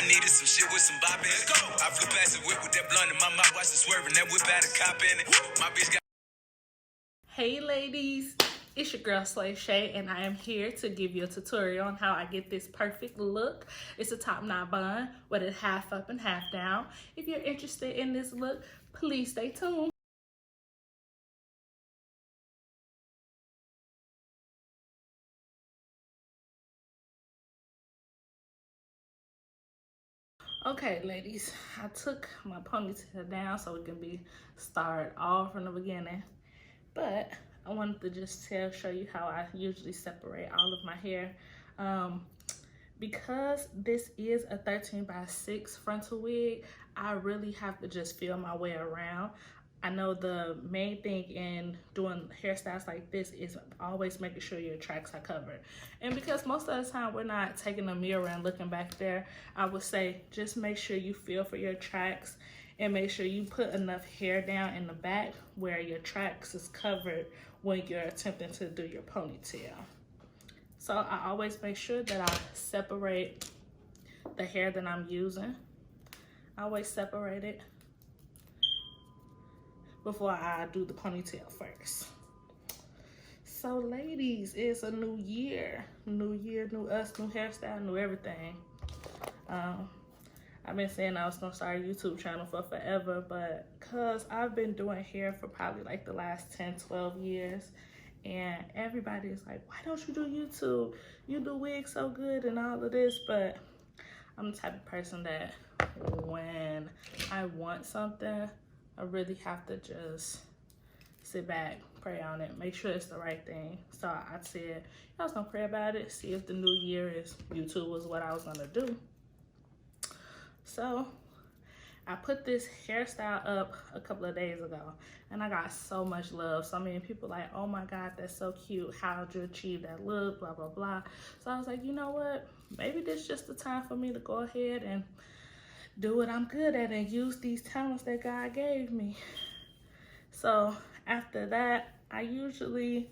I needed some shit with some bop in it. I flew past the whip with that blunt in my mouth, watched it swerving. That whip had a cop in it. My bitch got. Hey ladies, it's your girl Slay Shay, and I am here to give you a tutorial on how I get this perfect look. It's a top knot bun with it half up and half down. If you're interested in this look, please stay tuned. Okay, ladies, I took my ponytail down so it can be start all from the beginning. But I wanted to just show you how I usually separate all of my hair. Because this is a 13x6 frontal wig, I really have to just feel my way around. I know the main thing in doing hairstyles like this is always making sure your tracks are covered. And because most of the time we're not taking a mirror and looking back there, I would say just make sure you feel for your tracks and make sure you put enough hair down in the back where your tracks is covered when you're attempting to do your ponytail. So I always make sure that I separate the hair that I'm using. I always separate it before I do the ponytail first. So ladies, it's a new year. New year, new us, new hairstyle, new everything. I've been saying I was gonna start a YouTube channel for forever, but cause I've been doing hair for probably like the last 10, 12 years. And everybody is like, why don't you do YouTube? You do wigs so good and all of this. But I'm the type of person that when I want something, I really have to just sit back, pray on it, make sure it's the right thing. So I said, I was gonna pray about it, see if the new year is YouTube was what I was gonna do. So I put this hairstyle up a couple of days ago and I got so much love. So many people like, oh my God, that's so cute. How'd you achieve that look? Blah, blah, blah. So I was like, you know what? Maybe this is just the time for me to go ahead and do what I'm good at and use these talents that God gave me. So after that, I usually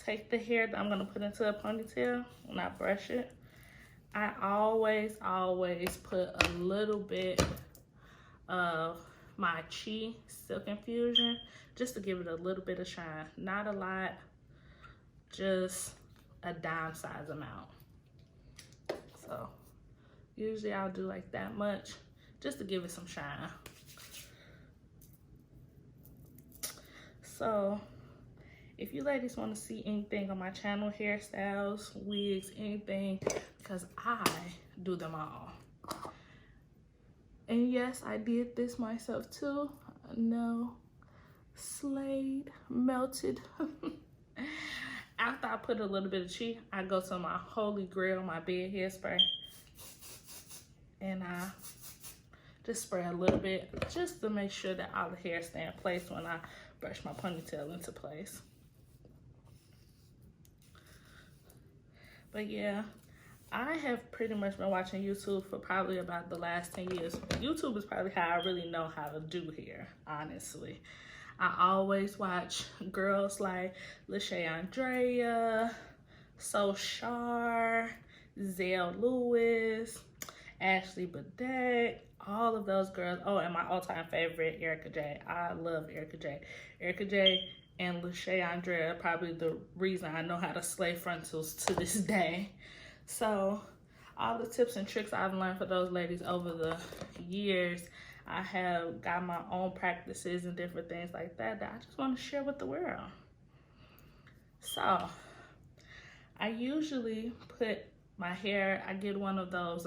take the hair that I'm gonna put into a ponytail and I brush it. I always put a little bit of my Chi Silk Infusion just to give it a little bit of shine. Not a lot, just a dime size amount. So usually I'll do like that much just to give it some shine. So if you ladies want to see anything on my channel, hairstyles, wigs, anything, because I do them all. And yes, I did this myself too. No, slayed, melted. After I put a little bit of Chi, I go to my holy grail, my bed hairspray. And I just spray a little bit just to make sure that all the hair stay in place when I brush my ponytail into place. But yeah, I have pretty much been watching YouTube for probably about the last 10 years. YouTube is probably how I really know how to do hair, honestly. I always watch girls like Lachey Andrea, So Char, Zell Lewis, Ashley Bedeck, all of those girls. Oh, and my all-time favorite, Erica J. I love Erica J. Erica J and Lachey Andrea are probably the reason I know how to slay frontals to this day. So all the tips and tricks I've learned for those ladies over the years, I have got my own practices and different things like that that I just want to share with the world. So I usually put my hair, I get one of those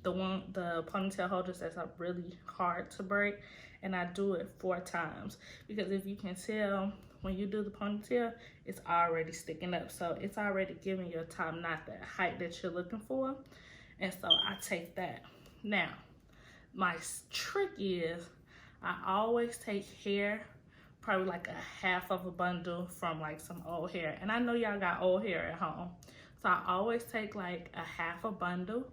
the ponytail holders that's really hard to break, and I do it 4 times because if you can tell, when you do the ponytail, it's already sticking up. So it's already giving your top knot that height that you're looking for. And so I take that. Now, my trick is I always take hair, probably like a half of a bundle from like some old hair. And I know y'all got old hair at home. So I always take like a half a bundle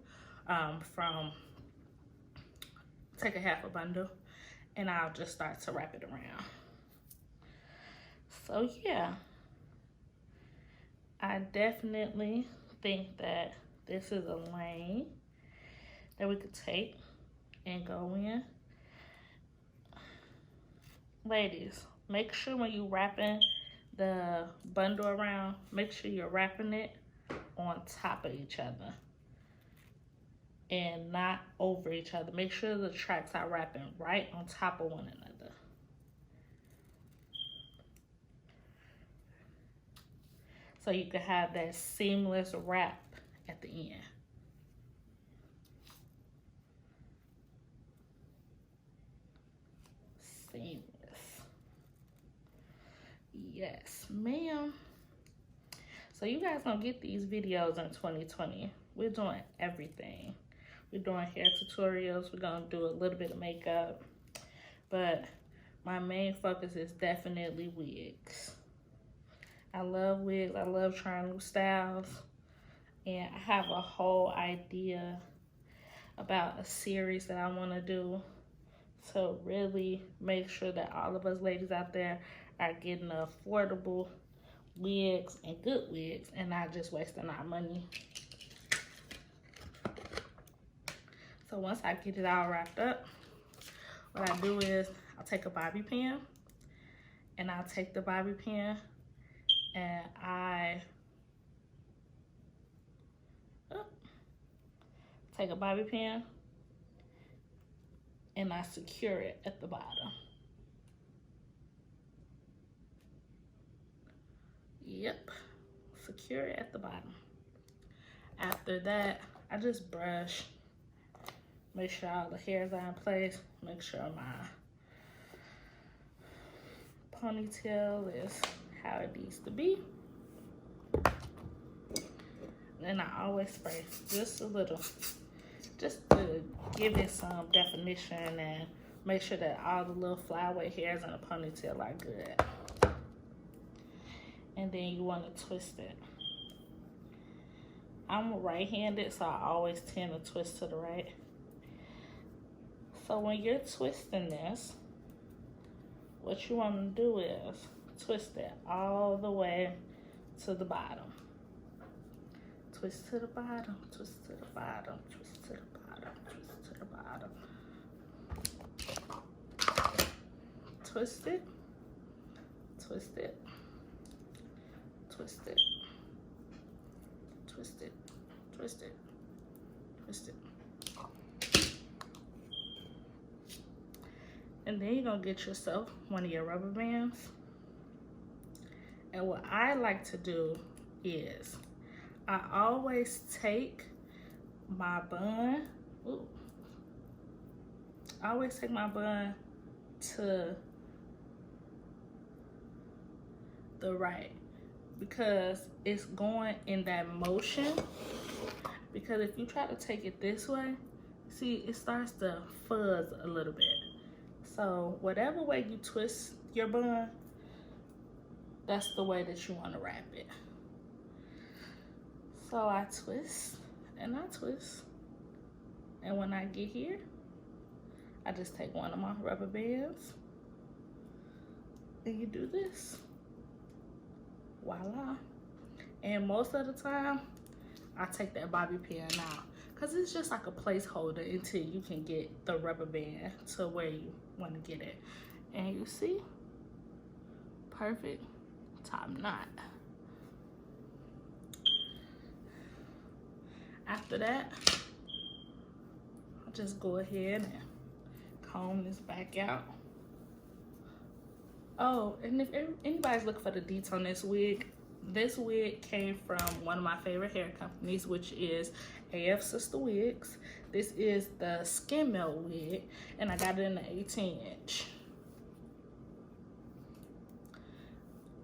take a half a bundle and I'll just start to wrap it around. So yeah, I definitely think that this is a lane that we could take and go in. Ladies, make sure when you wrapping the bundle around, make sure you're wrapping it on top of each other and not over each other. Make sure the tracks are wrapping right on top of one another. So you can have that seamless wrap at the end. Seamless. Yes, ma'am. So you guys gonna get these videos in 2020. We're doing everything. We're doing hair tutorials. We're gonna do a little bit of makeup. But my main focus is definitely wigs. I love wigs. I love trying new styles. And I have a whole idea about a series that I want to do to really make sure that all of us ladies out there are getting affordable wigs and good wigs and not just wasting our money. So once I get it all wrapped up, what I do is I'll take a bobby pin, and I'll take the bobby pin and take a bobby pin and I secure it at the bottom. Yep, secure it at the bottom. After that, I just brush, make sure all the hairs are in place, make sure my ponytail is how it needs to be. And I always spray just a little, just to give it some definition and make sure that all the little flyaways hairs in the ponytail are good. And then you want to twist it. I'm right-handed, so I always tend to twist to the right. So when you're twisting this, what you want to do is twist it all the way to the bottom. Twist to the bottom, twist to the bottom, twist to the bottom, twist to the bottom. Twist it, twist it, twist it, twist it, twist it, twist it. And then you're gonna get yourself one of your rubber bands. And what I like to do is I always take my bun, I always take my bun to the right because it's going in that motion. Because if you try to take it this way, see, it starts to fuzz a little bit. So whatever way you twist your bun, that's the way that you want to wrap it. So I twist and I twist. And when I get here, I just take one of my rubber bands and you do this. Voila. And most of the time, I take that bobby pin out because it's just like a placeholder until you can get the rubber band to where you want to get it. And you see, perfect top knot. After that, I'll just go ahead and comb this back out. Oh, and if anybody's looking for the deets on this wig came from one of my favorite hair companies, which is Afsisterwigs. This is the Skin Melt wig, and I got it in the 18-inch.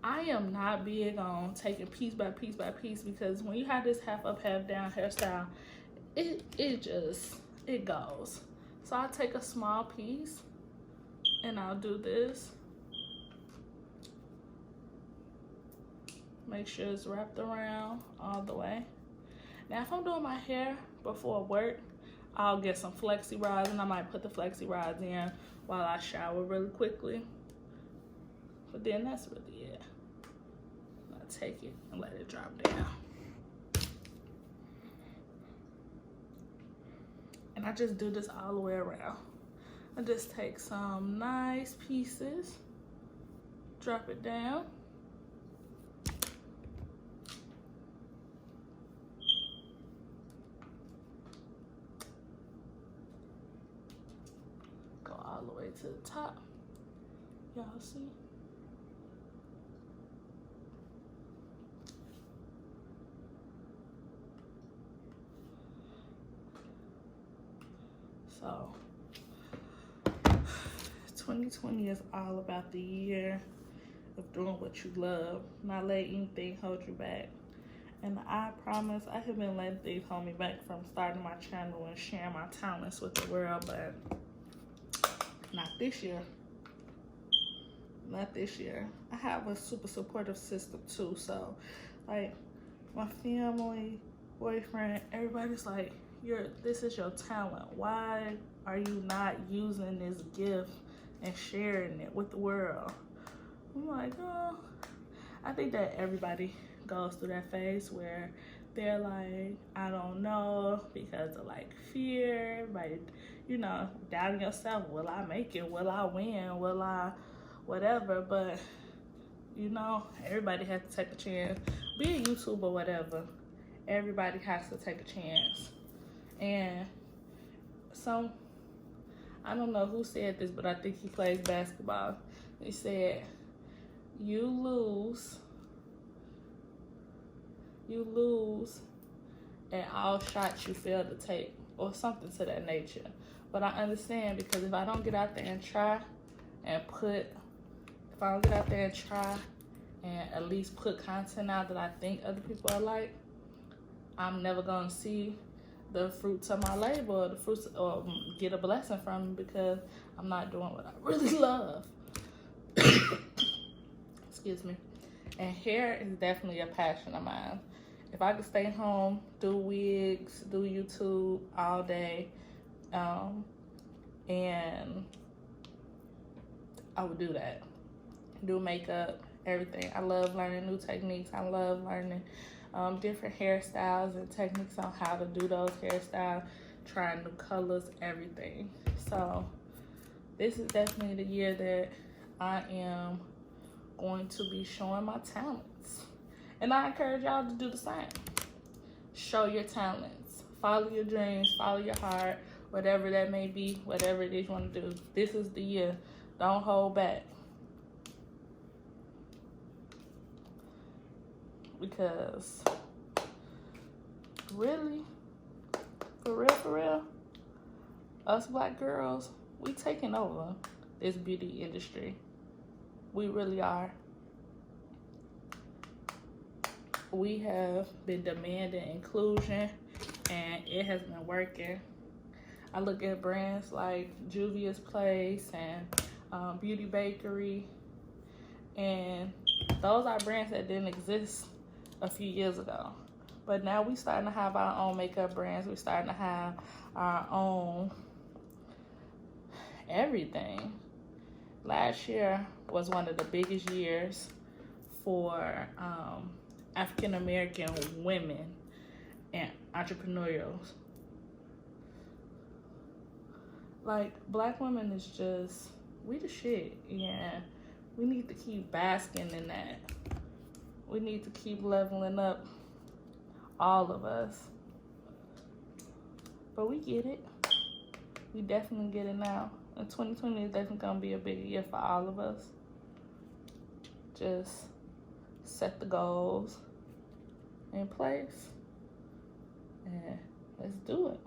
I am not big on taking piece by piece by piece because when you have this half up, half down hairstyle, it goes. So I'll take a small piece and I'll do this. Make sure it's wrapped around all the way. Now, if I'm doing my hair before work, I'll get some flexi rods and I might put the flexi rods in while I shower really quickly. But then that's really it. I'll take it and let it drop down. And I just do this all the way around. I just take some nice pieces, drop it down. Go all the way to the top. Y'all see? So 2020 is all about the year of doing what you love, not letting anything hold you back. And I promise I have been letting things hold me back from starting my channel and sharing my talents with the world, but not this year. Not this year. I have a super supportive system too, so like my family, boyfriend, everybody's like, this is your talent. Why are you not using this gift and sharing it with the world? I'm like, oh, I think that everybody goes through that phase where they're like, I don't know, because of like fear, like, you know, doubting yourself. Will I make it? Will I win? Will I whatever? But you know, everybody has to take a chance. Be a YouTuber or whatever, everybody has to take a chance. And so, I don't know who said this, but I think he plays basketball. He said, you lose at all shots you fail to take, or something to that nature. But I understand, because if I don't get out there and try and at least put content out that I think other people are like, I'm never gonna see the fruits of my labor, or the fruits, or get a blessing from it, because I'm not doing what I really love. Excuse me. And hair is definitely a passion of mine. If I could stay home, do wigs, do YouTube all day, and I would do that. Do makeup, everything. I love learning new techniques. I love learning different hairstyles and techniques on how to do those hairstyles, trying new colors, everything. So this is definitely the year that I am going to be showing my talents. And I encourage y'all to do the same. Show your talents. Follow your dreams. Follow your heart. Whatever that may be. Whatever it is you want to do. This is the year. Don't hold back. Because really, for real, us black girls, we taking over this beauty industry. We really are. We have been demanding inclusion, and it has been working. I look at brands like Juvia's Place and Beauty Bakery, and those are brands that didn't exist a few years ago. But now we starting to have our own makeup brands. We're starting to have our own everything. Last year was one of the biggest years for African American women and entrepreneurs. Like, black women is just, we the shit. Yeah, we need to keep basking in that. We need to keep leveling up, all of us. But we get it. We definitely get it now. And 2020 is definitely gonna be a big year for all of us. Just set the goals in place and let's do it.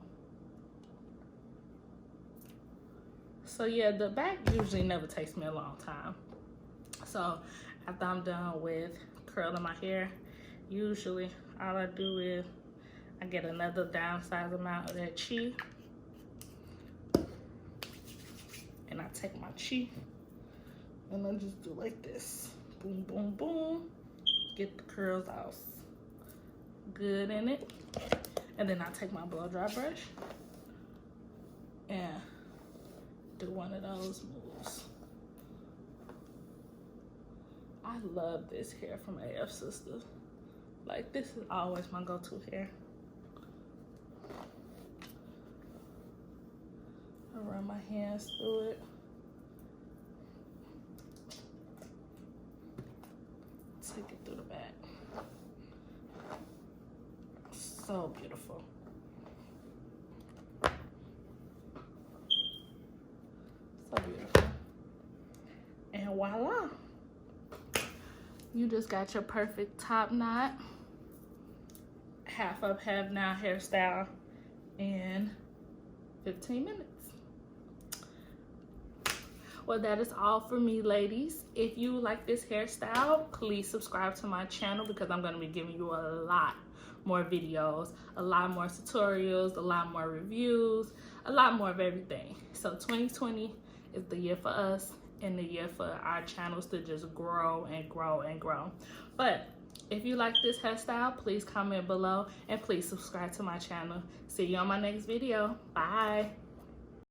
So yeah, the back usually never takes me a long time. So after I'm done with curling my hair, usually all I do is I get another downsized amount of that chi, and I take my chi and I just do like this. Boom, boom, boom. Get the curls out good in it. And then I take my blow dry brush and do one of those moves. I love this hair from Afsister. Like, this is always my go-to hair. gonna run my hands through it. Take it through the back. So beautiful. So beautiful. And voila. You just got your perfect top knot, half up, half down hairstyle in 15 minutes. Well, that is all for me, ladies. If you like this hairstyle, please subscribe to my channel because I'm going to be giving you a lot more videos, a lot more tutorials, a lot more reviews, a lot more of everything. So 2020 is the year for us and the year for our channels to just grow and grow and grow. But if you like this hairstyle, please comment below and please subscribe to my channel. See you on my next video. Bye.